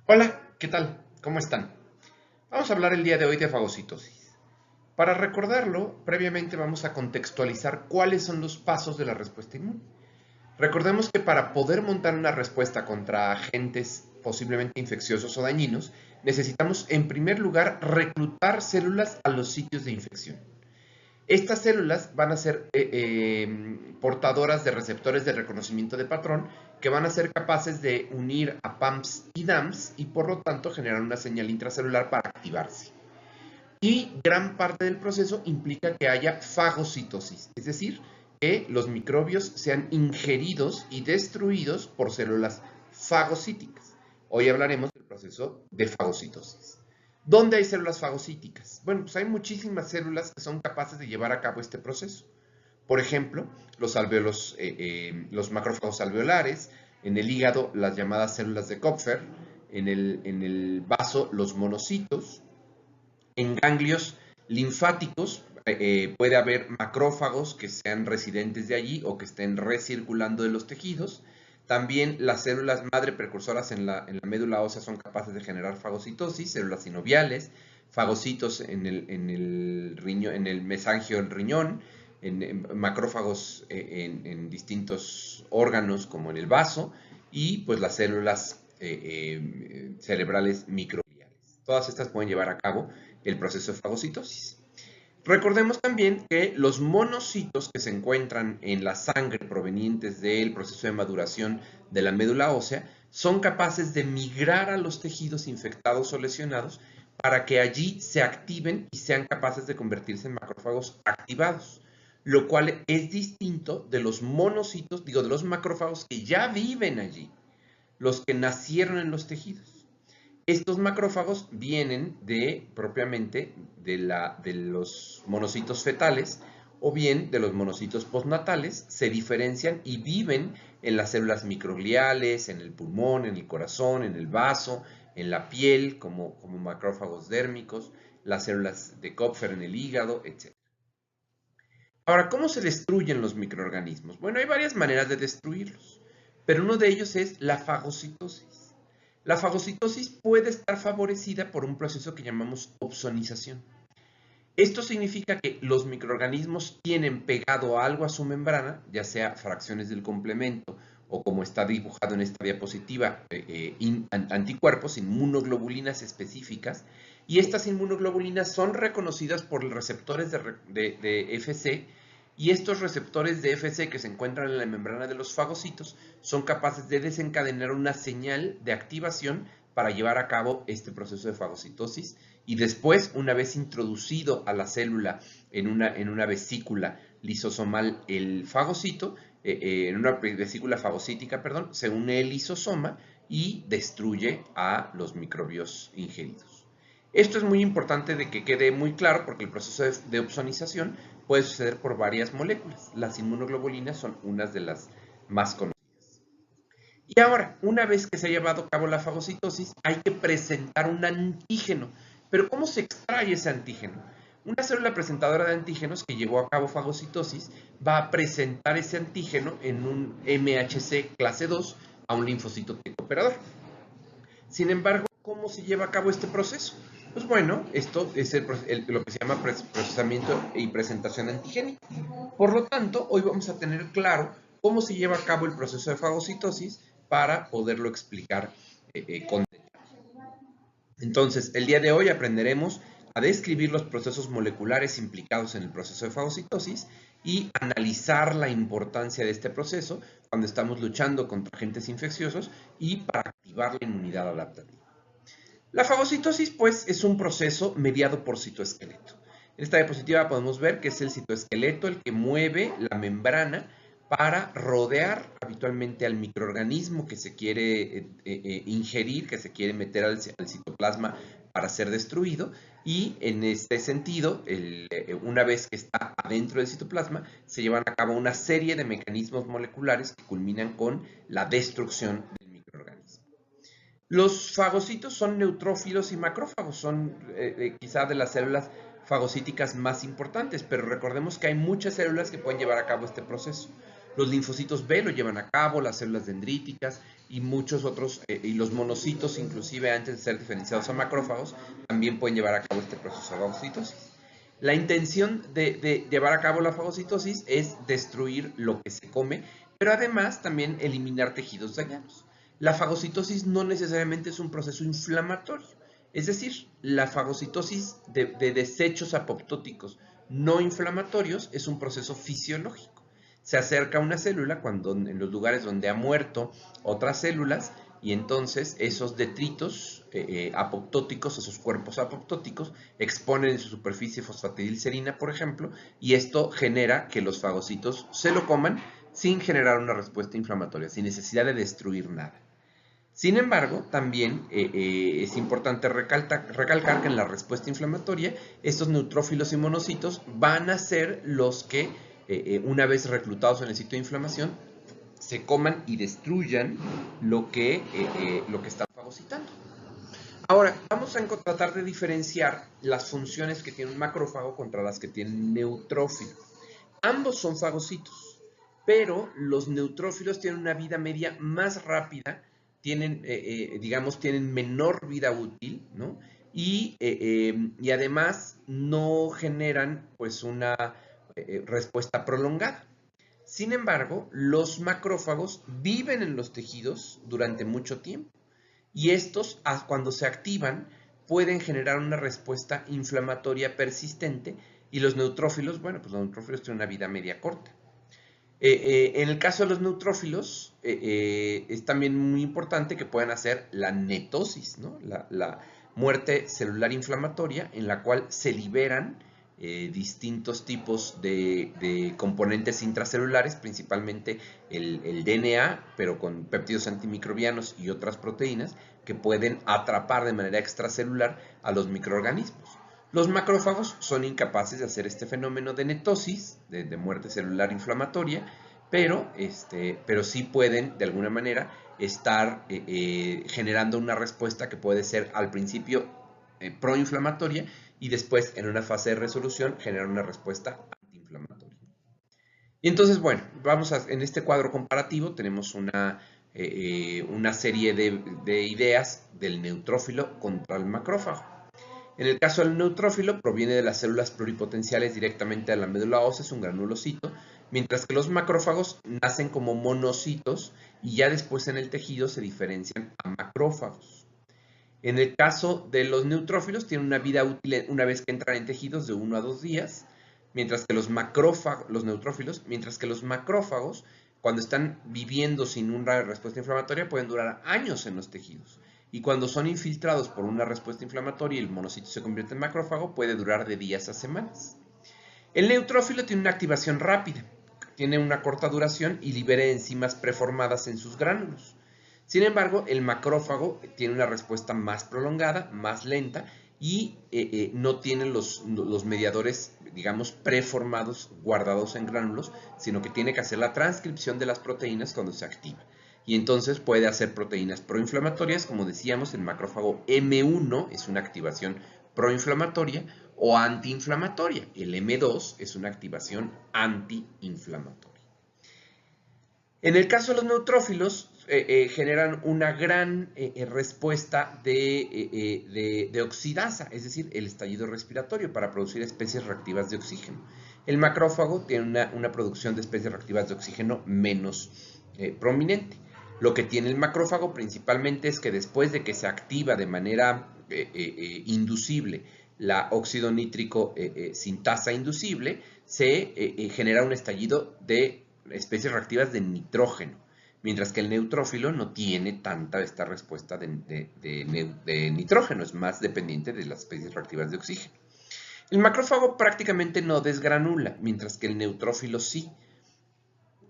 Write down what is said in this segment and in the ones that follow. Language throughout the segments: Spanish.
Hola, ¿qué tal? ¿Cómo están? Vamos a hablar el día de hoy de fagocitosis. Para recordarlo, previamente vamos a contextualizar cuáles son los pasos de la respuesta inmune. Recordemos que para poder montar una respuesta contra agentes posiblemente infecciosos o dañinos, necesitamos en primer lugar reclutar células a los sitios de infección. Estas células van a ser portadoras de receptores de reconocimiento de patrón que van a ser capaces de unir a PAMPs y DAMPs y por lo tanto generar una señal intracelular para activarse. Y gran parte del proceso implica que haya fagocitosis, es decir, que los microbios sean ingeridos y destruidos por células fagocíticas. Hoy hablaremos del proceso de fagocitosis. ¿Dónde hay células fagocíticas? Bueno, pues hay muchísimas células que son capaces de llevar a cabo este proceso. Por ejemplo, los macrófagos alveolares, en el hígado las llamadas células de Kupfer, en el vaso los monocitos, en ganglios linfáticos puede haber macrófagos que sean residentes de allí o que estén recirculando de los tejidos. También las células madre precursoras en la médula ósea son capaces de generar fagocitosis, células sinoviales, fagocitos en el mesangio del riñón, en macrófagos en distintos órganos como en el vaso y pues las células cerebrales microgliales. Todas estas pueden llevar a cabo el proceso de fagocitosis. Recordemos también que los monocitos que se encuentran en la sangre provenientes del proceso de maduración de la médula ósea son capaces de migrar a los tejidos infectados o lesionados para que allí se activen y sean capaces de convertirse en macrófagos activados, lo cual es distinto de los monocitos, de los macrófagos que ya viven allí, los que nacieron en los tejidos. Estos macrófagos vienen propiamente de los monocitos fetales o bien de los monocitos postnatales, se diferencian y viven en las células microgliales, en el pulmón, en el corazón, en el vaso, en la piel, como macrófagos dérmicos, las células de Kupfer en el hígado, etc. Ahora, ¿cómo se destruyen los microorganismos? Bueno, hay varias maneras de destruirlos, pero uno de ellos es la fagocitosis. La fagocitosis puede estar favorecida por un proceso que llamamos opsonización. Esto significa que los microorganismos tienen pegado algo a su membrana, ya sea fracciones del complemento o como está dibujado en esta diapositiva, anticuerpos, inmunoglobulinas específicas, y estas inmunoglobulinas son reconocidas por los receptores de FC, y estos receptores de FC que se encuentran en la membrana de los fagocitos son capaces de desencadenar una señal de activación para llevar a cabo este proceso de fagocitosis y después, una vez introducido a la célula en una vesícula lisosomal el fagocito, en una vesícula fagocítica, perdón, se une el lisosoma y destruye a los microbios ingeridos. Esto es muy importante de que quede muy claro porque el proceso de opsonización puede suceder por varias moléculas. Las inmunoglobulinas son unas de las más conocidas. Y ahora, una vez que se ha llevado a cabo la fagocitosis, hay que presentar un antígeno. Pero ¿cómo se extrae ese antígeno? Una célula presentadora de antígenos que llevó a cabo fagocitosis va a presentar ese antígeno en un MHC clase 2 a un linfocito T cooperador. Sin embargo, ¿cómo se lleva a cabo este proceso? Pues bueno, esto es lo que se llama procesamiento y presentación antigénica. Por lo tanto, hoy vamos a tener claro cómo se lleva a cabo el proceso de fagocitosis para poderlo explicar con detalle. Entonces, el día de hoy aprenderemos a describir los procesos moleculares implicados en el proceso de fagocitosis y analizar la importancia de este proceso cuando estamos luchando contra agentes infecciosos y para activar la inmunidad adaptativa. La fagocitosis, pues, es un proceso mediado por citoesqueleto. En esta diapositiva podemos ver que es el citoesqueleto el que mueve la membrana para rodear habitualmente al microorganismo que se quiere ingerir, que se quiere meter al citoplasma para ser destruido. Y en este sentido, una vez que está adentro del citoplasma, se llevan a cabo una serie de mecanismos moleculares que culminan con la destrucción del microorganismo. Los fagocitos son neutrófilos y macrófagos, son quizá de las células fagocíticas más importantes, pero recordemos que hay muchas células que pueden llevar a cabo este proceso. Los linfocitos B lo llevan a cabo, las células dendríticas y muchos otros, y los monocitos, inclusive antes de ser diferenciados a macrófagos, también pueden llevar a cabo este proceso de fagocitosis. La intención de llevar a cabo la fagocitosis es destruir lo que se come, pero además también eliminar tejidos dañados. La fagocitosis no necesariamente es un proceso inflamatorio, es decir, la fagocitosis de desechos apoptóticos no inflamatorios es un proceso fisiológico. Se acerca a una célula cuando en los lugares donde ha muerto otras células y entonces esos detritos apoptóticos, esos cuerpos apoptóticos, exponen en su superficie fosfatidilcerina, por ejemplo, y esto genera que los fagocitos se lo coman sin generar una respuesta inflamatoria, sin necesidad de destruir nada. Sin embargo, también es importante recalcar que en la respuesta inflamatoria, estos neutrófilos y monocitos van a ser los que, una vez reclutados en el sitio de inflamación, se coman y destruyan lo que están fagocitando. Ahora, vamos a tratar de diferenciar las funciones que tiene un macrófago contra las que tiene un neutrófilo. Ambos son fagocitos, pero los neutrófilos tienen una vida media más rápida, tienen, tienen menor vida útil, ¿no? Y además no generan pues una respuesta prolongada. Sin embargo, los macrófagos viven en los tejidos durante mucho tiempo y estos, cuando se activan, pueden generar una respuesta inflamatoria persistente y los neutrófilos, bueno, pues los neutrófilos tienen una vida media corta. En el caso de los neutrófilos, es también muy importante que puedan hacer la netosis, ¿no? La muerte celular inflamatoria, en la cual se liberan distintos tipos de componentes intracelulares, principalmente el DNA, pero con péptidos antimicrobianos y otras proteínas que pueden atrapar de manera extracelular a los microorganismos. Los macrófagos son incapaces de hacer este fenómeno de netosis, de muerte celular inflamatoria, pero sí pueden de alguna manera estar generando una respuesta que puede ser al principio proinflamatoria y después en una fase de resolución generar una respuesta antiinflamatoria. Y entonces, bueno, en este cuadro comparativo tenemos una serie de ideas del neutrófilo contra el macrófago. En el caso del neutrófilo, proviene de las células pluripotenciales directamente de la médula ósea, es un granulocito, mientras que los macrófagos nacen como monocitos y ya después en el tejido se diferencian a macrófagos. En el caso de los neutrófilos, tienen una vida útil una vez que entran en tejidos de 1 a 2 días, mientras que los macrófagos, cuando están viviendo sin una respuesta inflamatoria, pueden durar años en los tejidos. Y cuando son infiltrados por una respuesta inflamatoria y el monocito se convierte en macrófago, puede durar de días a semanas. El neutrófilo tiene una activación rápida, tiene una corta duración y libera enzimas preformadas en sus gránulos. Sin embargo, el macrófago tiene una respuesta más prolongada, más lenta y no tiene los mediadores, digamos, preformados, guardados en gránulos, sino que tiene que hacer la transcripción de las proteínas cuando se activa. Y entonces puede hacer proteínas proinflamatorias, como decíamos, el macrófago M1 es una activación proinflamatoria o antiinflamatoria. El M2 es una activación antiinflamatoria. En el caso de los neutrófilos, generan una gran respuesta de oxidasa, es decir, el estallido respiratorio para producir especies reactivas de oxígeno. El macrófago tiene una producción de especies reactivas de oxígeno menos prominente. Lo que tiene el macrófago principalmente es que después de que se activa de manera inducible la óxido nítrico sintasa inducible, se genera un estallido de especies reactivas de nitrógeno, mientras que el neutrófilo no tiene tanta esta respuesta de nitrógeno, es más dependiente de las especies reactivas de oxígeno. El macrófago prácticamente no desgranula, mientras que el neutrófilo sí.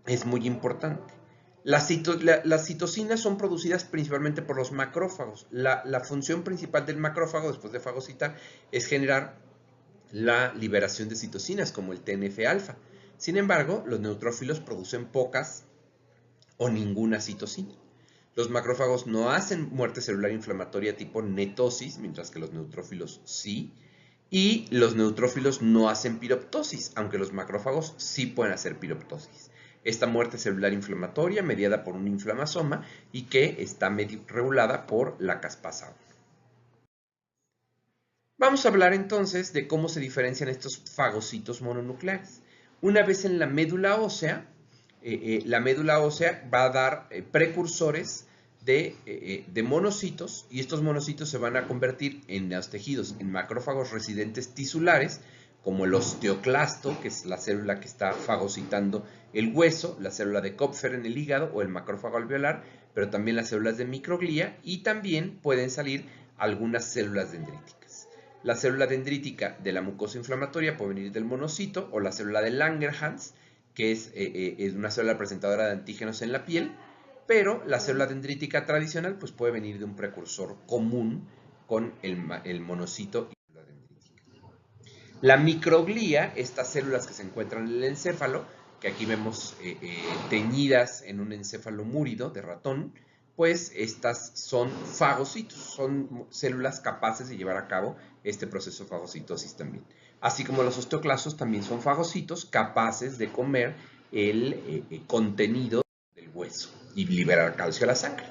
Es muy importante. Las citocinas son producidas principalmente por los macrófagos. La función principal del macrófago, después de fagocitar, es generar la liberación de citocinas, como el TNF-alfa. Sin embargo, los neutrófilos producen pocas o ninguna citocina. Los macrófagos no hacen muerte celular inflamatoria tipo netosis, mientras que los neutrófilos sí. Y los neutrófilos no hacen piroptosis, aunque los macrófagos sí pueden hacer piroptosis. esta muerte celular inflamatoria mediada por un inflamasoma y que está medio regulada por la caspasa 1. Vamos a hablar entonces de cómo se diferencian estos fagocitos mononucleares. Una vez en la médula ósea va a dar precursores de monocitos, y estos monocitos se van a convertir en los tejidos en macrófagos residentes tisulares, como el osteoclasto, que es la célula que está fagocitando el hueso, la célula de Kupffer en el hígado o el macrófago alveolar, pero también las células de microglía, y también pueden salir algunas células dendríticas. La célula dendrítica de la mucosa inflamatoria puede venir del monocito, o la célula de Langerhans, que es una célula presentadora de antígenos en la piel, pero la célula dendrítica tradicional pues puede venir de un precursor común con el monocito y la dendrítica. La microglía, estas células que se encuentran en el encéfalo, que aquí vemos teñidas en un encéfalo múrido de ratón, pues estas son fagocitos, son células capaces de llevar a cabo este proceso de fagocitosis también. Así como los osteoclastos también son fagocitos capaces de comer el contenido del hueso y liberar calcio a la sangre.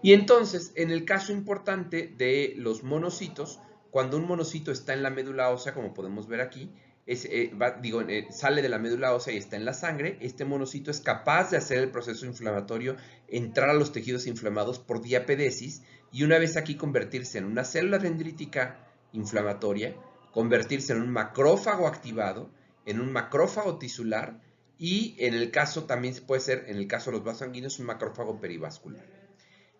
Y entonces, en el caso importante de los monocitos, cuando un monocito está en la médula ósea, como podemos ver aquí, sale de la médula ósea y está en la sangre, este monocito es capaz de hacer el proceso inflamatorio, entrar a los tejidos inflamados por diapedesis, y una vez aquí convertirse en una célula dendrítica inflamatoria, convertirse en un macrófago activado, en un macrófago tisular, y en el caso también puede ser, en el caso de los vasos sanguíneos, un macrófago perivascular.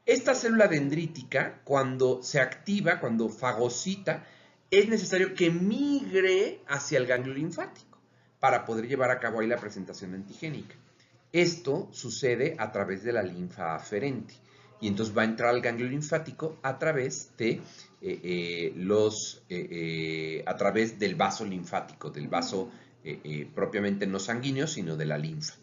Esta célula dendrítica, cuando se activa, cuando fagocita, es necesario que migre hacia el ganglio linfático para poder llevar a cabo ahí la presentación antigénica. Esto sucede a través de la linfa aferente, y entonces va a entrar al ganglio linfático a través a través del vaso linfático, del vaso propiamente no sanguíneo, sino de la linfa.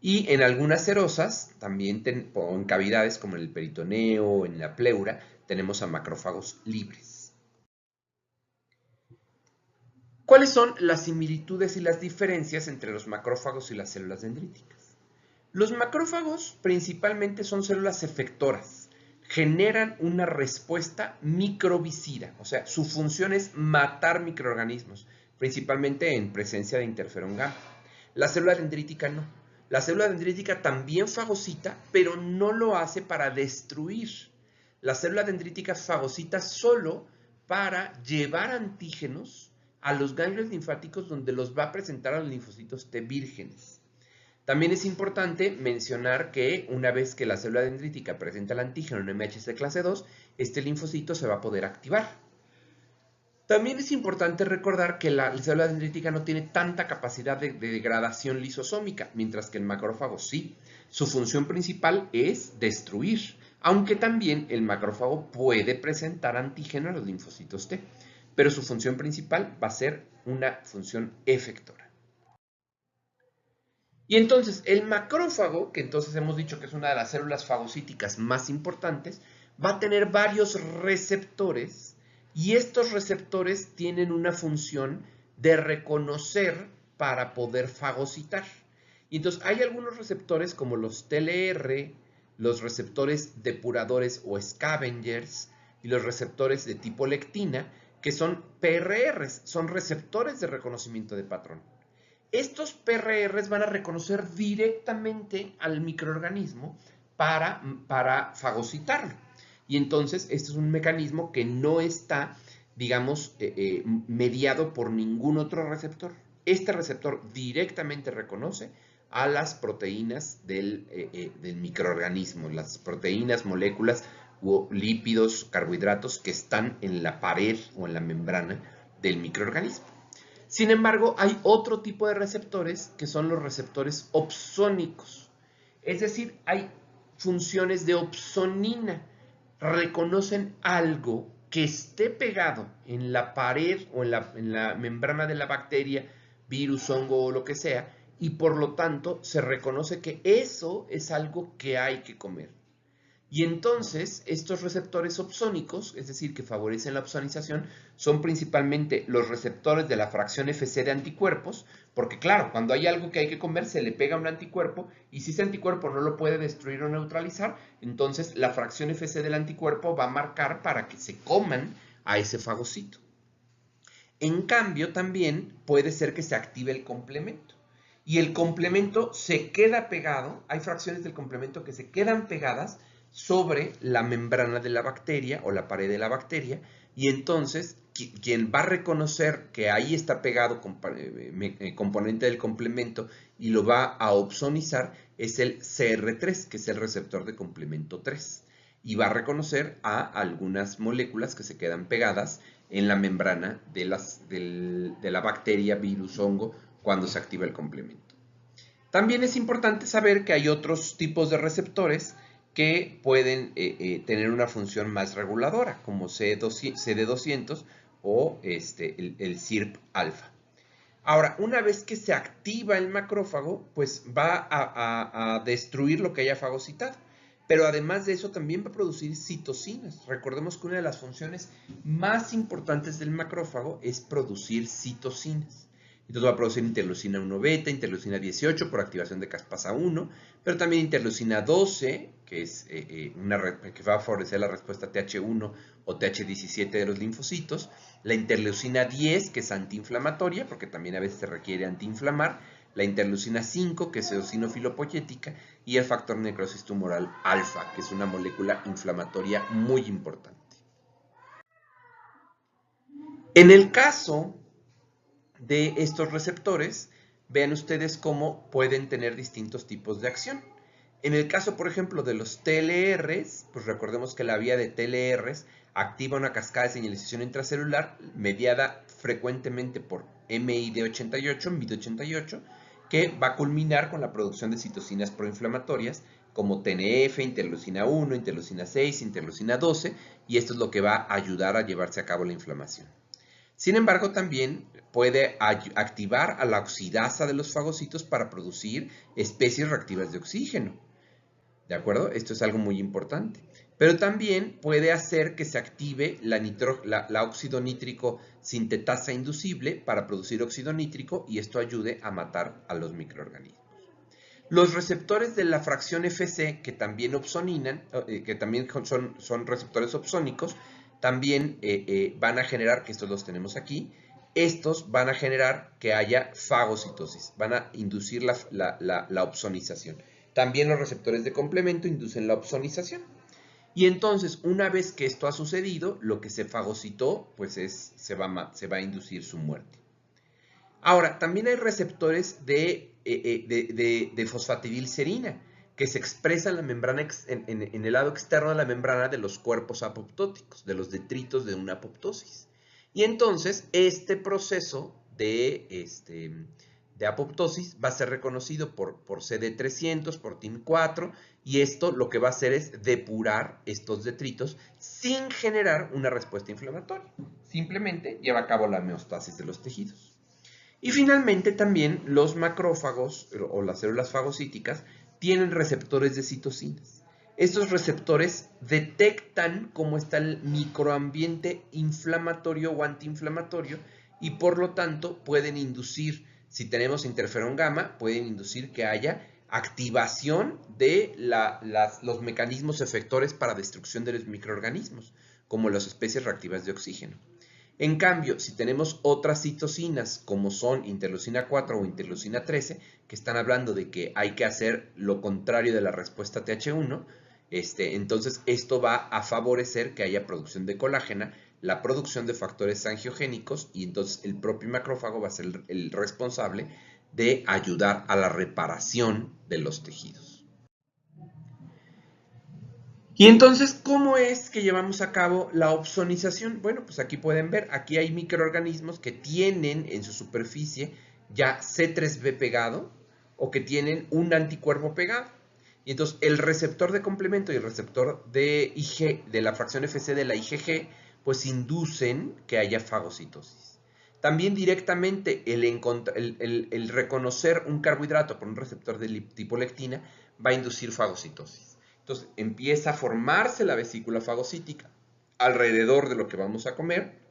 Y en algunas serosas, también en cavidades como en el peritoneo o en la pleura, tenemos a macrófagos libres. ¿Cuáles son las similitudes y las diferencias entre los macrófagos y las células dendríticas? Los macrófagos principalmente son células efectoras, generan una respuesta microbicida, o sea, su función es matar microorganismos, principalmente en presencia de interferón gamma. La célula dendrítica no. La célula dendrítica también fagocita, pero no lo hace para destruir. La célula dendrítica fagocita solo para llevar antígenos a los ganglios linfáticos, donde los va a presentar a los linfocitos T vírgenes. También es importante mencionar que una vez que la célula dendrítica presenta el antígeno en MHC clase 2, este linfocito se va a poder activar. También es importante recordar que la célula dendrítica no tiene tanta capacidad de degradación lisosómica, mientras que el macrófago sí. Su función principal es destruir, aunque también el macrófago puede presentar antígeno a los linfocitos T, pero su función principal va a ser una función efectora. Y entonces el macrófago, que entonces hemos dicho que es una de las células fagocíticas más importantes, va a tener varios receptores, y estos receptores tienen una función de reconocer para poder fagocitar. Y entonces hay algunos receptores como los TLR, los receptores depuradores o scavengers y los receptores de tipo lectina, que son PRRs, son receptores de reconocimiento de patrón. Estos PRRs van a reconocer directamente al microorganismo para fagocitarlo. Y entonces este es un mecanismo que no está, digamos, mediado por ningún otro receptor. Este receptor directamente reconoce a las proteínas del microorganismo, las proteínas, moléculas o lípidos, carbohidratos que están en la pared o en la membrana del microorganismo. Sin embargo, hay otro tipo de receptores que son los receptores opsónicos. Es decir, hay funciones de opsonina. Reconocen algo que esté pegado en la pared o en la membrana de la bacteria, virus, hongo o lo que sea, y por lo tanto se reconoce que eso es algo que hay que comer. Y entonces, estos receptores opsónicos, es decir, que favorecen la opsonización, son principalmente los receptores de la fracción Fc de anticuerpos, porque claro, cuando hay algo que hay que comer, se le pega un anticuerpo, y si ese anticuerpo no lo puede destruir o neutralizar, entonces la fracción Fc del anticuerpo va a marcar para que se coman a ese fagocito. En cambio, también puede ser que se active el complemento. Y el complemento se queda pegado, hay fracciones del complemento que se quedan pegadas sobre la membrana de la bacteria o la pared de la bacteria, y entonces quien va a reconocer que ahí está pegado componente del complemento y lo va a opsonizar es el CR3, que es el receptor de complemento 3, y va a reconocer a algunas moléculas que se quedan pegadas en la membrana de la bacteria, virus, hongo, cuando se activa el complemento. También es importante saber que hay otros tipos de receptores que pueden tener una función más reguladora, como CD200 o el SIRP-alfa. Ahora, una vez que se activa el macrófago, pues va a destruir lo que haya fagocitado. Pero además de eso también va a producir citocinas. Recordemos que una de las funciones más importantes del macrófago es producir citocinas. Entonces va a producir interleucina 1 beta, interleucina 18 por activación de caspasa 1, pero también interleucina 12, que va a favorecer la respuesta TH1 o TH17 de los linfocitos, la interleucina 10, que es antiinflamatoria, porque también a veces se requiere antiinflamar, la interleucina 5, que es eosinofilo-poietica, y el factor necrosis tumoral alfa, que es una molécula inflamatoria muy importante. En el caso de estos receptores, vean ustedes cómo pueden tener distintos tipos de acción. En el caso, por ejemplo, de los TLRs, pues recordemos que la vía de TLRs activa una cascada de señalización intracelular mediada frecuentemente por MID88, que va a culminar con la producción de citocinas proinflamatorias como TNF, interleucina 1, interleucina 6, interleucina 12, y esto es lo que va a ayudar a llevarse a cabo la inflamación. Sin embargo, también puede activar a la oxidasa de los fagocitos para producir especies reactivas de oxígeno. ¿De acuerdo? Esto es algo muy importante. Pero también puede hacer que se active la óxido nítrico sintetasa inducible para producir óxido nítrico y esto ayude a matar a los microorganismos. Los receptores de la fracción Fc, que también opsoninan, que también son receptores opsónicos, también van a generar, que estos los tenemos aquí, estos van a generar que haya fagocitosis, van a inducir la opsonización. También los receptores de complemento inducen la opsonización. Y entonces, una vez que esto ha sucedido, lo que se fagocitó, pues se va a inducir su muerte. Ahora, también hay receptores de fosfatidilcerina que se expresa en la membrana, en el lado externo de la membrana de los cuerpos apoptóticos, de los detritos de una apoptosis. Y entonces, este proceso de apoptosis va a ser reconocido por CD300, por TIM4, y esto lo que va a hacer es depurar estos detritos sin generar una respuesta inflamatoria. Simplemente lleva a cabo la homeostasis de los tejidos. Y finalmente también los macrófagos o las células fagocíticas tienen receptores de citocinas. Estos receptores detectan cómo está el microambiente inflamatorio o antiinflamatorio y por lo tanto pueden inducir, si tenemos interferón gamma, pueden inducir que haya activación de los mecanismos efectores para destrucción de los microorganismos, como las especies reactivas de oxígeno. En cambio, si tenemos otras citocinas como son interleucina 4 o interleucina 13, que están hablando de que hay que hacer lo contrario de la respuesta TH1, entonces esto va a favorecer que haya producción de colágena, la producción de factores angiogénicos y entonces el propio macrófago va a ser el responsable de ayudar a la reparación de los tejidos. Y entonces, ¿cómo es que llevamos a cabo la opsonización? Bueno, pues aquí pueden ver, aquí hay microorganismos que tienen en su superficie ya C3b pegado o que tienen un anticuerpo pegado. Y entonces el receptor de complemento y el receptor de IG, de la fracción Fc de la IgG, pues inducen que haya fagocitosis. También directamente el reconocer un carbohidrato por un receptor de tipo lectina va a inducir fagocitosis. Entonces empieza a formarse la vesícula fagocítica alrededor de lo que vamos a comer,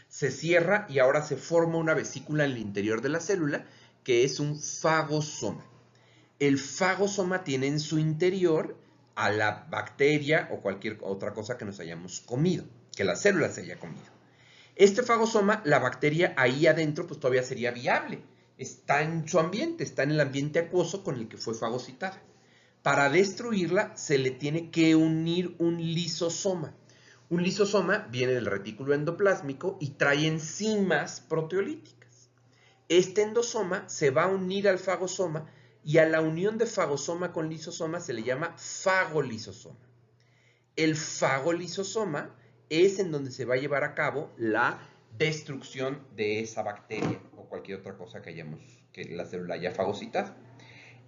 se cierra y ahora se forma una vesícula en el interior de la célula que es un fagosoma. El fagosoma tiene en su interior a la bacteria o cualquier otra cosa que nos hayamos comido, que la célula se haya comido. Este fagosoma, la bacteria ahí adentro, pues todavía sería viable. Está en su ambiente, está en el ambiente acuoso con el que fue fagocitada. Para destruirla se le tiene que unir un lisosoma. Un lisosoma viene del retículo endoplásmico y trae enzimas proteolíticas. Este endosoma se va a unir al fagosoma y a la unión de fagosoma con lisosoma se le llama fagolisosoma. El fagolisosoma es en donde se va a llevar a cabo la destrucción de esa bacteria o cualquier otra cosa que la célula haya fagocitado.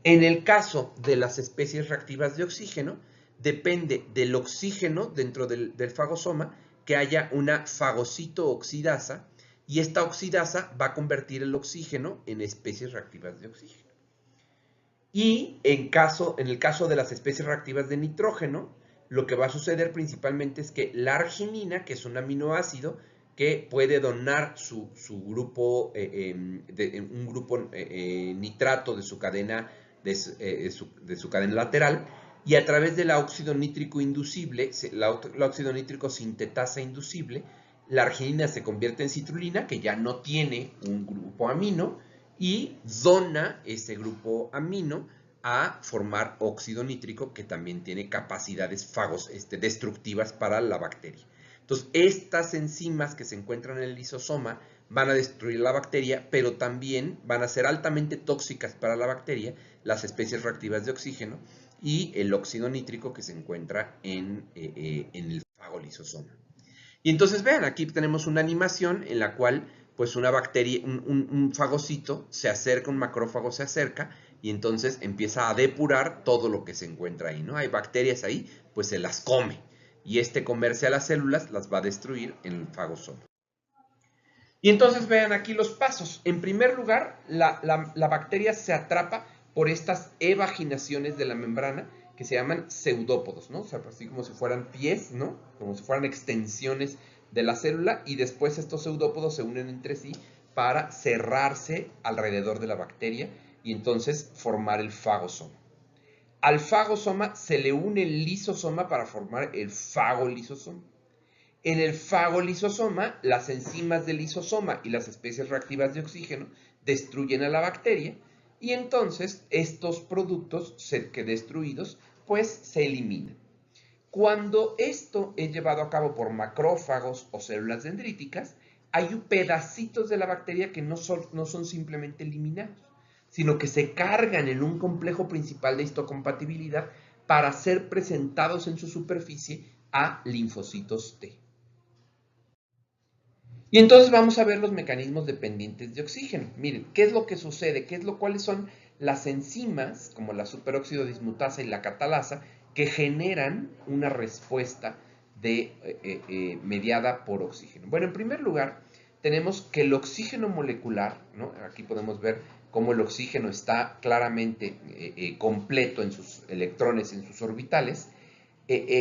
En el caso de las especies reactivas de oxígeno, depende del oxígeno dentro del fagosoma que haya una fagocitooxidasa y esta oxidasa va a convertir el oxígeno en especies reactivas de oxígeno. Y en el caso de las especies reactivas de nitrógeno, lo que va a suceder principalmente es que la arginina, que es un aminoácido que puede donar su grupo, un grupo nitrato de su cadena de su cadena lateral, y a través del óxido nítrico inducible, el óxido nítrico sintetasa inducible, la arginina se convierte en citrulina, que ya no tiene un grupo amino, y dona ese grupo amino a formar óxido nítrico, que también tiene capacidades destructivas para la bacteria. Entonces, estas enzimas que se encuentran en el lisosoma van a destruir la bacteria, pero también van a ser altamente tóxicas para la bacteria, las especies reactivas de oxígeno y el óxido nítrico que se encuentra en el fagolisosoma. Y entonces vean, aquí tenemos una animación en la cual pues una bacteria, un fagocito se acerca, un macrófago se acerca y entonces empieza a depurar todo lo que se encuentra ahí, ¿no? Hay bacterias ahí, pues se las come y comerse a las células las va a destruir en el fagosoma. Y entonces vean aquí los pasos. En primer lugar, la bacteria se atrapa por estas evaginaciones de la membrana que se llaman pseudópodos, ¿no? O sea, así como si fueran pies, ¿no? Como si fueran extensiones de la célula y después estos pseudópodos se unen entre sí para cerrarse alrededor de la bacteria y entonces formar el fagosoma. Al fagosoma se le une el lisosoma para formar el fagolisosoma. En el fagolisosoma, las enzimas del lisosoma y las especies reactivas de oxígeno destruyen a la bacteria y entonces estos productos que destruidos pues se eliminan. Cuando esto es llevado a cabo por macrófagos o células dendríticas, hay pedacitos de la bacteria que no son simplemente eliminados, sino que se cargan en un complejo principal de histocompatibilidad para ser presentados en su superficie a linfocitos T. Y entonces vamos a ver los mecanismos dependientes de oxígeno. Miren, ¿qué es lo que sucede? ¿Cuáles son las enzimas, como la superóxido dismutasa y la catalasa, que generan una respuesta mediada por oxígeno? Bueno, en primer lugar, tenemos que el oxígeno molecular, ¿no? Aquí podemos ver cómo el oxígeno está claramente completo en sus electrones, en sus orbitales.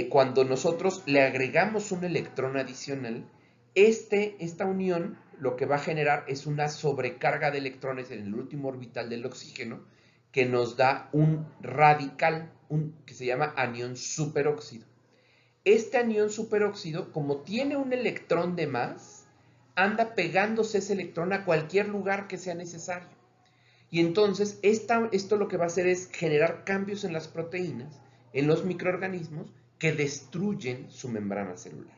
Cuando nosotros le agregamos un electrón adicional, esta unión lo que va a generar es una sobrecarga de electrones en el último orbital del oxígeno que nos da un radical que se llama anión superóxido. Este anión superóxido, como tiene un electrón de más, anda pegándose ese electrón a cualquier lugar que sea necesario. Y entonces esto lo que va a hacer es generar cambios en las proteínas, en los microorganismos que destruyen su membrana celular.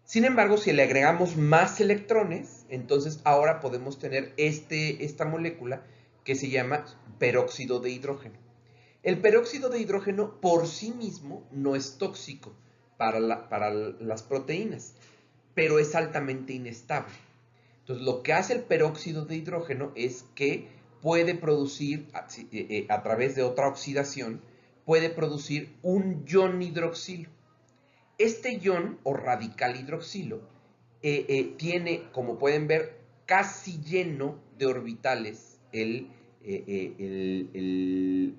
Sin embargo, si le agregamos más electrones, entonces ahora podemos tener esta molécula que se llama peróxido de hidrógeno. El peróxido de hidrógeno por sí mismo no es tóxico para las proteínas, pero es altamente inestable. Entonces, lo que hace el peróxido de hidrógeno es que puede producir, a través de otra oxidación, puede producir un ion hidroxilo. Este ion o radical hidroxilo tiene, como pueden ver, casi lleno de orbitales el de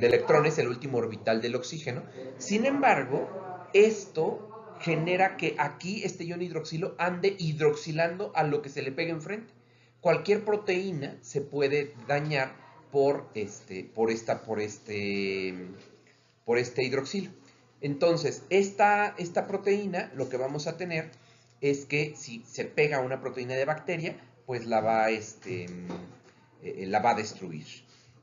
electrones, el último orbital del oxígeno. Sin embargo, esto genera que aquí este ion hidroxilo ande hidroxilando a lo que se le pegue enfrente. Cualquier proteína se puede dañar por este hidroxilo. Entonces, esta proteína, lo que vamos a tener es que si se pega a una proteína de bacteria, pues la va a destruir.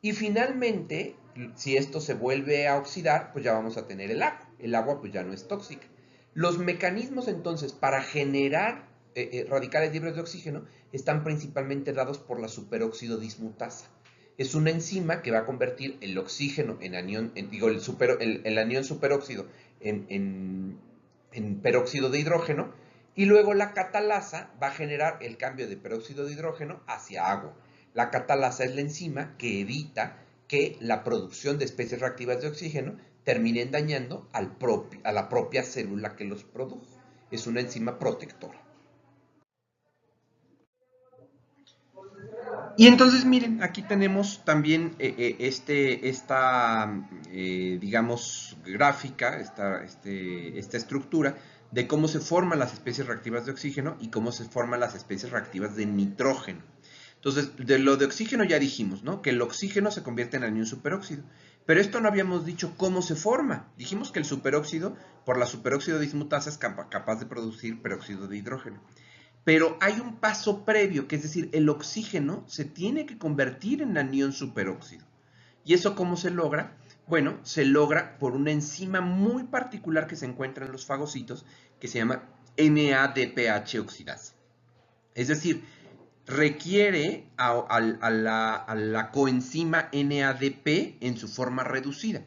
Y finalmente, si esto se vuelve a oxidar, pues ya vamos a tener el agua. El agua pues ya no es tóxica. Los mecanismos entonces para generar radicales libres de oxígeno están principalmente dados por la superóxido dismutasa. Es una enzima que va a convertir el oxígeno en anión, el anión superóxido en peróxido de hidrógeno, y luego la catalasa va a generar el cambio de peróxido de hidrógeno hacia agua. La catalasa es la enzima que evita que la producción de especies reactivas de oxígeno terminen dañando a la propia célula que los produjo. Es una enzima protectora. Y entonces miren, aquí tenemos también digamos, gráfica, esta estructura de cómo se forman las especies reactivas de oxígeno y cómo se forman las especies reactivas de nitrógeno. Entonces, de lo de oxígeno ya dijimos, ¿no? Que el oxígeno se convierte en anión superóxido. Pero esto no habíamos dicho cómo se forma. Dijimos que el superóxido, por la superóxido dismutasa, es capaz de producir peróxido de hidrógeno. Pero hay un paso previo, que es decir, el oxígeno se tiene que convertir en anión superóxido. ¿Y eso cómo se logra? Bueno, se logra por una enzima muy particular que se encuentra en los fagocitos, que se llama NADPH oxidasa. Es decir, requiere a la coenzima NADP en su forma reducida.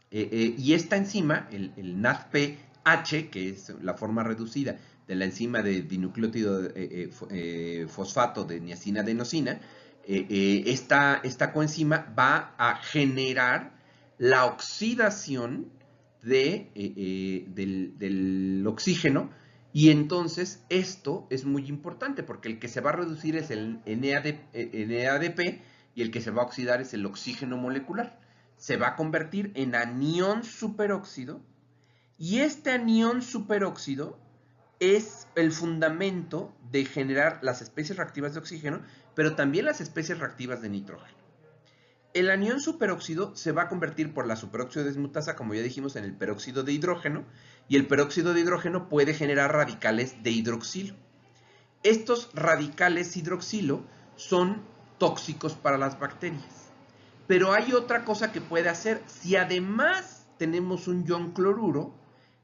Y esta enzima, el NADPH, que es la forma reducida de la enzima de dinucleótido fosfato de niacina-adenosina, esta coenzima va a generar la oxidación del oxígeno, y entonces esto es muy importante porque el que se va a reducir es el NADP y el que se va a oxidar es el oxígeno molecular. Se va a convertir en anión superóxido, y este anión superóxido es el fundamento de generar las especies reactivas de oxígeno, pero también las especies reactivas de nitrógeno. El anión superóxido se va a convertir por la superóxido dismutasa, como ya dijimos, en el peróxido de hidrógeno, y el peróxido de hidrógeno puede generar radicales de hidroxilo. Estos radicales hidroxilo son tóxicos para las bacterias. Pero hay otra cosa que puede hacer. Si además tenemos un ion cloruro,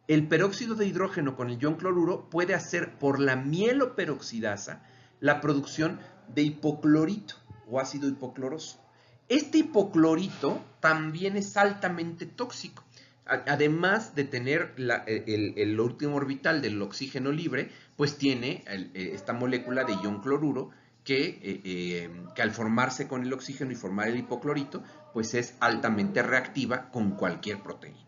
el peróxido de hidrógeno con el ion cloruro puede hacer por la mieloperoxidasa la producción de hipoclorito o ácido hipocloroso. Este hipoclorito también es altamente tóxico. Además de tener el último orbital del oxígeno libre, pues tiene esta molécula de ion cloruro que al formarse con el oxígeno y formar el hipoclorito, pues es altamente reactiva con cualquier proteína.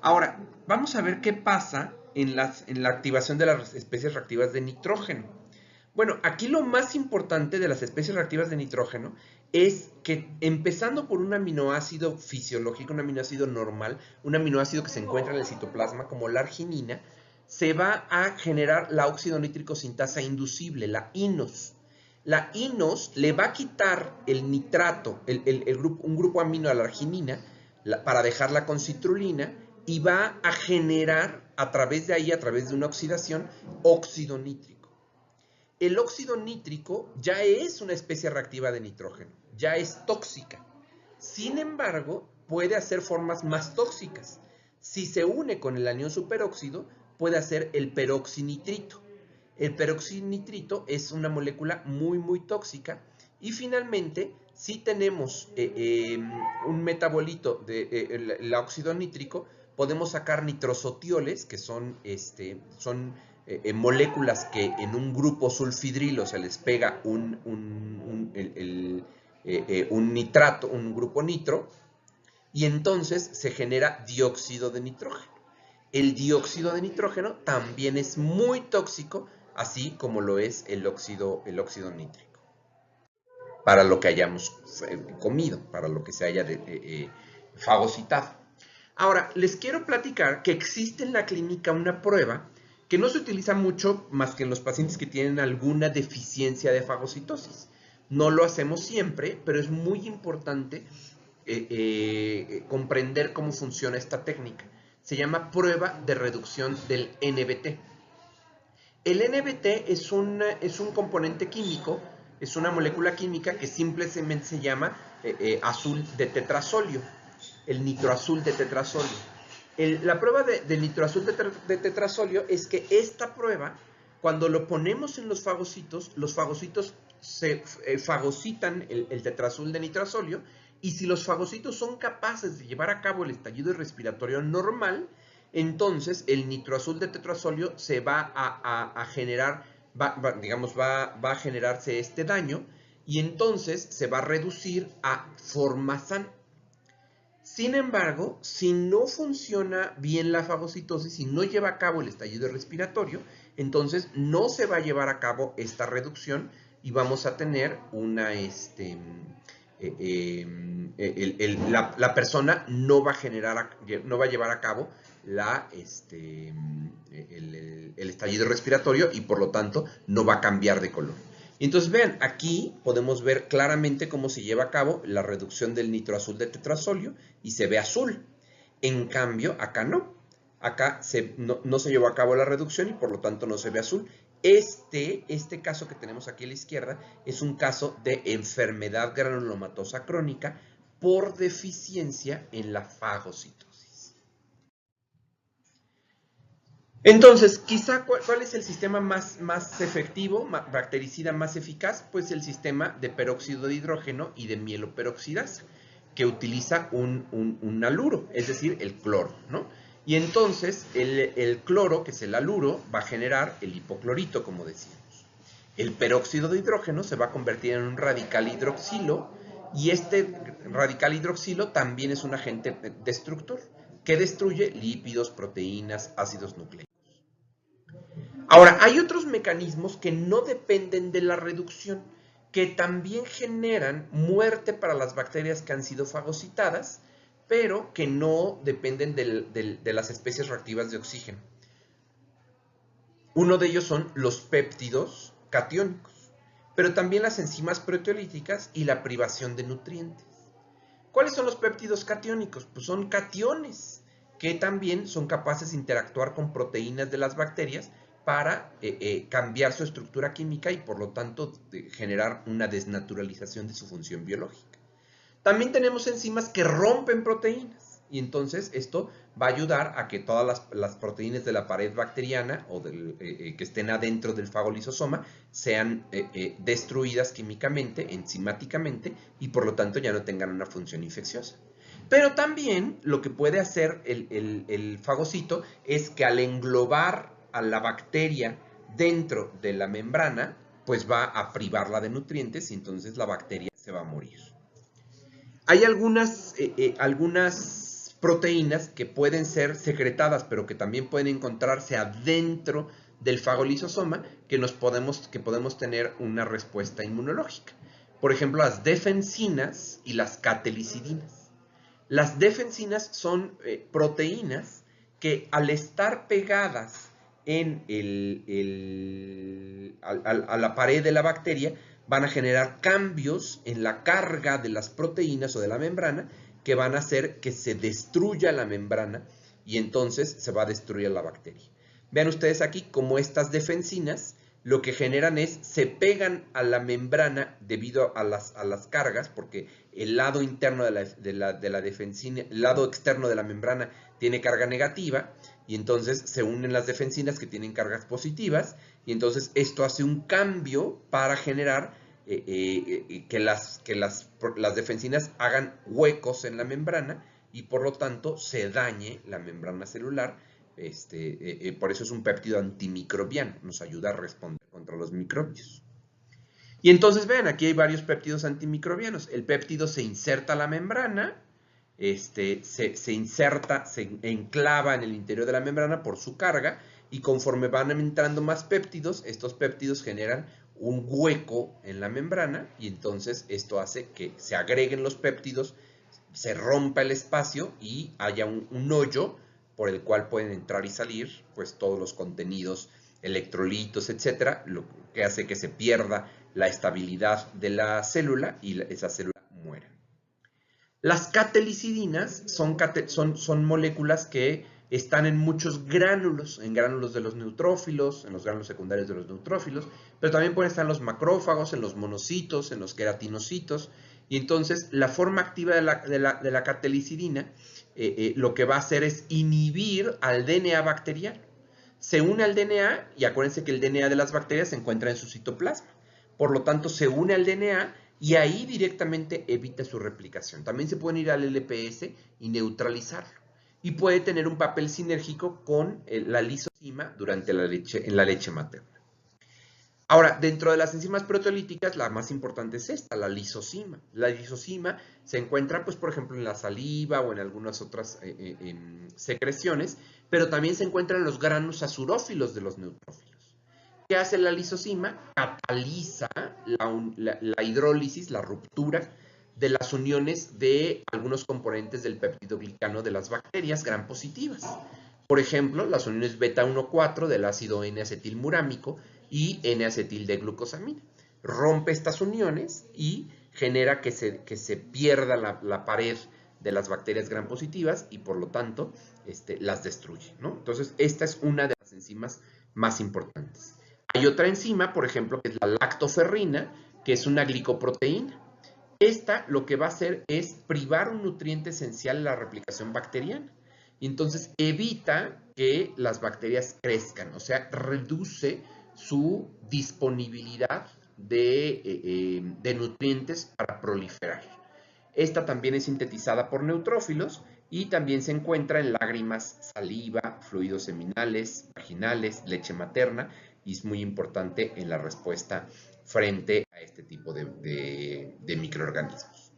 Ahora, vamos a ver qué pasa en la activación de las especies reactivas de nitrógeno. Bueno, aquí lo más importante de las especies reactivas de nitrógeno es que, empezando por un aminoácido fisiológico, un aminoácido normal, un aminoácido que se encuentra en el citoplasma como la arginina, se va a generar la óxido nítrico sintasa inducible, la INOS. La INOS le va a quitar el nitrato, un grupo amino a la arginina, para dejarla con citrulina, y va a generar a través de una oxidación, óxido nítrico. El óxido nítrico ya es una especie reactiva de nitrógeno, ya es tóxica. Sin embargo, puede hacer formas más tóxicas. Si se une con el anión superóxido, puede hacer el peroxinitrito. El peroxinitrito es una molécula muy, muy tóxica. Y finalmente, si tenemos un metabolito del óxido nítrico, podemos sacar nitrosotioles, que son moléculas que en un grupo sulfidrilo se les pega un nitrato, un grupo nitro, y entonces se genera dióxido de nitrógeno. El dióxido de nitrógeno también es muy tóxico, así como lo es el óxido nítrico. para lo que hayamos comido, para lo que se haya fagocitado. Ahora, les quiero platicar que existe en la clínica una prueba que no se utiliza mucho más que en los pacientes que tienen alguna deficiencia de fagocitosis. No lo hacemos siempre, pero es muy importante comprender cómo funciona esta técnica. Se llama prueba de reducción del NBT. El NBT es un componente químico, es una molécula química que simplemente se llama azul de tetrasolio, el nitroazul de tetrasolio. La prueba de nitroazul de tetrasolio es que esta prueba, cuando lo ponemos en los fagocitos se fagocitan el tetraazul de nitroasolio, y si los fagocitos son capaces de llevar a cabo el estallido respiratorio normal, entonces el nitroazul de tetrasolio se va a generar, va a generarse este daño, y entonces se va a reducir a formazán. Sin embargo, si no funciona bien la fagocitosis, si no lleva a cabo el estallido respiratorio, entonces no se va a llevar a cabo esta reducción y vamos a tener una, la persona no va a llevar a cabo el estallido respiratorio y por lo tanto no va a cambiar de color. Entonces vean, aquí podemos ver claramente cómo se lleva a cabo la reducción del nitroazul de tetrasolio y se ve azul. En cambio, acá no. Acá no se llevó a cabo la reducción y por lo tanto no se ve azul. Este caso que tenemos aquí a la izquierda es un caso de enfermedad granulomatosa crónica por deficiencia en la fagocitosis. Entonces, quizá, ¿cuál es el sistema más efectivo, bactericida más eficaz? Pues el sistema de peróxido de hidrógeno y de mieloperoxidasa, que utiliza un haluro, es decir, el cloro, ¿no? Y entonces, el cloro, que es el haluro, va a generar el hipoclorito, como decíamos. El peróxido de hidrógeno se va a convertir en un radical hidroxilo, y este radical hidroxilo también es un agente destructor, que destruye lípidos, proteínas, ácidos nucleicos. Ahora, hay otros mecanismos que no dependen de la reducción, que también generan muerte para las bacterias que han sido fagocitadas, pero que no dependen de las especies reactivas de oxígeno. Uno de ellos son los péptidos catiónicos, pero también las enzimas proteolíticas y la privación de nutrientes. ¿Cuáles son los péptidos catiónicos? Pues son cationes que también son capaces de interactuar con proteínas de las bacterias para cambiar su estructura química y por lo tanto generar una desnaturalización de su función biológica. También tenemos enzimas que rompen proteínas y entonces esto va a ayudar a que todas las proteínas de la pared bacteriana o que estén adentro del fagolisosoma sean destruidas químicamente, enzimáticamente, y por lo tanto ya no tengan una función infecciosa. Pero también lo que puede hacer el fagocito es que al englobar a la bacteria dentro de la membrana, pues va a privarla de nutrientes y entonces la bacteria se va a morir. Hay algunas proteínas que pueden ser secretadas, pero que también pueden encontrarse adentro del fagolisosoma que podemos tener una respuesta inmunológica. Por ejemplo, las defensinas y las catelicidinas. Las defensinas son proteínas que al estar pegadas a la pared de la bacteria van a generar cambios en la carga de las proteínas o de la membrana que van a hacer que se destruya la membrana y entonces se va a destruir la bacteria. Vean ustedes aquí cómo estas defensinas lo que generan es, se pegan a la membrana debido a las cargas, porque el lado interno de la defensina, el lado externo de la membrana tiene carga negativa, y entonces se unen las defensinas que tienen cargas positivas, y entonces esto hace un cambio para generar que las defensinas hagan huecos en la membrana, y por lo tanto se dañe la membrana celular. Por eso es un péptido antimicrobiano, nos ayuda a responder contra los microbios. Y entonces vean, aquí hay varios péptidos antimicrobianos. El péptido se inserta a la membrana, se inserta, se enclava en el interior de la membrana por su carga, y conforme van entrando más péptidos, estos péptidos generan un hueco en la membrana y entonces esto hace que se agreguen los péptidos, se rompa el espacio y haya un hoyo por el cual pueden entrar y salir pues todos los contenidos, electrolitos, etcétera, lo que hace que se pierda la estabilidad de la célula y esa célula muera. Las catelicidinas son moléculas que están en muchos gránulos, en gránulos de los neutrófilos, en los gránulos secundarios de los neutrófilos, pero también pueden estar en los macrófagos, en los monocitos, en los queratinocitos, y entonces la forma activa de la catelicidina lo que va a hacer es inhibir al DNA bacteriano. Se une al DNA, y acuérdense que el DNA de las bacterias se encuentra en su citoplasma, por lo tanto se une al DNA y ahí directamente evita su replicación. También se pueden ir al LPS y neutralizarlo. Y puede tener un papel sinérgico con la lisozima en la leche materna. Ahora, dentro de las enzimas proteolíticas, la más importante es esta, la lisozima. La lisozima se encuentra, pues, por ejemplo, en la saliva o en algunas otras secreciones, pero también se encuentra en los granos azurófilos de los neutrófilos. ¿Qué hace la lisozima? Cataliza la hidrólisis, la ruptura de las uniones de algunos componentes del peptidoglicano de las bacterias gram positivas. Por ejemplo, las uniones beta 1,4 del ácido N-acetilmurámico y N-acetil-D-glucosamina. Rompe estas uniones y genera que se pierda la pared de las bacterias gram positivas y por lo tanto las destruye, ¿no? Entonces, esta es una de las enzimas más importantes. Hay otra enzima, por ejemplo, que es la lactoferrina, que es una glicoproteína. Esta lo que va a hacer es privar un nutriente esencial en la replicación bacteriana. Y entonces evita que las bacterias crezcan, o sea, reduce su disponibilidad de nutrientes para proliferar. Esta también es sintetizada por neutrófilos y también se encuentra en lágrimas, saliva, fluidos seminales, vaginales, leche materna, y es muy importante en la respuesta frente a este tipo de microorganismos.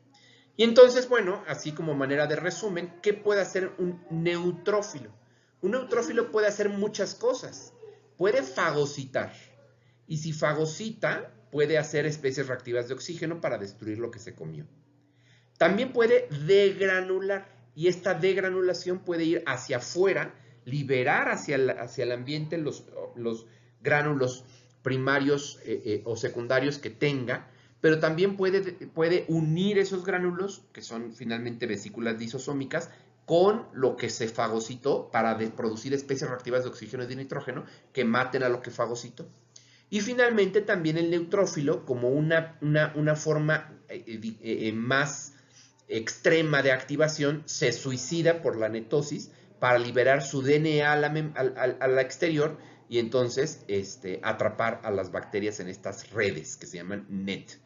Y entonces, bueno, así como manera de resumen, ¿qué puede hacer un neutrófilo? Un neutrófilo puede hacer muchas cosas. Puede fagocitar. Y si fagocita, puede hacer especies reactivas de oxígeno para destruir lo que se comió. También puede degranular. Y esta degranulación puede ir hacia afuera, liberar hacia el ambiente los gránulos primarios o secundarios que tenga, pero también puede unir esos gránulos, que son finalmente vesículas lisosómicas, con lo que se fagocitó para producir especies reactivas de oxígeno y de nitrógeno que maten a lo que fagocitó. Y finalmente también el neutrófilo, como una forma más extrema de activación, se suicida por la netosis para liberar su DNA al exterior y entonces atrapar a las bacterias en estas redes que se llaman NET,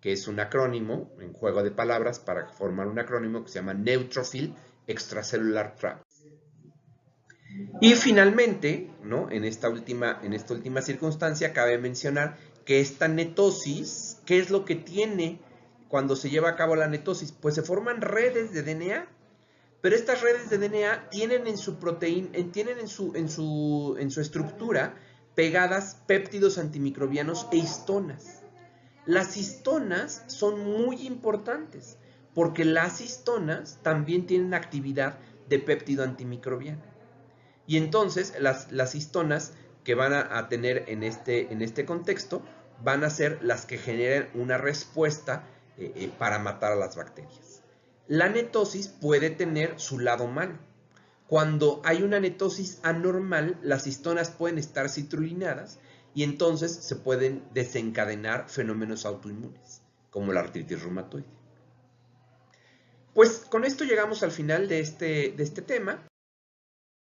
que es un acrónimo, en juego de palabras, para formar un acrónimo que se llama Neutrophil Extracellular Traps. Y finalmente, ¿no? en esta última circunstancia, cabe mencionar que esta netosis, ¿qué es lo que tiene cuando se lleva a cabo la netosis? Pues se forman redes de DNA. Pero estas redes de DNA tienen en su proteína, tienen en su estructura pegadas péptidos antimicrobianos e histonas. Las histonas son muy importantes porque las histonas también tienen actividad de péptido antimicrobiano. Y entonces las histonas que van a tener en este contexto van a ser las que generen una respuesta para matar a las bacterias. La netosis puede tener su lado malo. Cuando hay una netosis anormal, las histonas pueden estar citrulinadas y entonces se pueden desencadenar fenómenos autoinmunes, como la artritis reumatoide. Pues con esto llegamos al final de este tema.